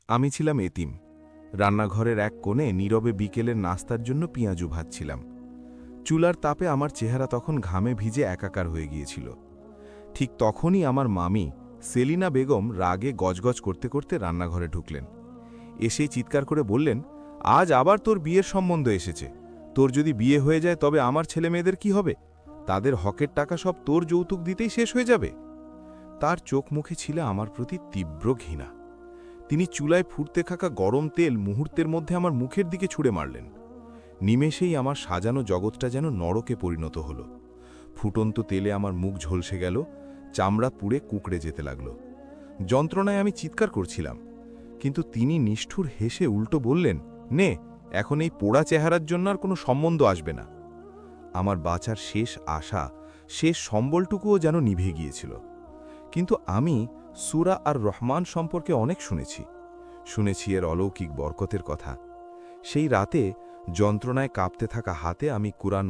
আমি ছিলাম এতিম। রান্নাঘরের এক কোণে নীরবে বিকেলের নাস্তার জন্য পেঁয়াজু ভাজছিলাম। চুলার তাপে আমার চেহারা তখন ঘামে ভিজে একাকার হয়ে গিয়েছিল। ঠিক তখনই আমার মামি সেলিনা বেগম রাগে গজগজ করতে করতে রান্নাঘরে ঢুকলেন। এসেই চিৎকার করে বললেন, আজ আবার তোর বিয়ের সম্বন্ধ এসেছে। তোর যদি বিয়ে হয়ে যায় তবে আমার ছেলেমেয়েদের কি হবে? তাদের হকের টাকা সব তোর যৌতুক দিতেই শেষ হয়ে যাবে। তার চোখ মুখে ছিল আমার প্রতি তীব্র ঘৃণা। তিনি চুলায় ফুটতে থাকা গরম তেল মুহূর্তের মধ্যে আমার মুখের দিকে ছুঁড়ে মারলেন। নিমেষেই আমার সাজানো জগৎটা যেন নরকে পরিণত হল। ফুটন্ত তেলে আমার মুখ ঝলসে গেল, চামড়া পুড়ে কুঁকড়ে যেতে লাগল। যন্ত্রণায় আমি চিৎকার করছিলাম, কিন্তু তিনি নিষ্ঠুর হেসে উল্টো বললেন, নে, এখন এই পোড়া চেহারার জন্য আর কোনো সম্বন্ধ আসবে না। আমার বাঁচার শেষ আশা, শেষ সম্বলটুকুও যেন নিভে গিয়েছিল। কিন্তু আমি সূরা আর রহমান সম্পর্কে অনেক শুনেছি এর অলৌকিক বরকতের কথা। সেই রাতে যন্ত্রণায় কাঁপতে থাকা হাতে আমি কুরআন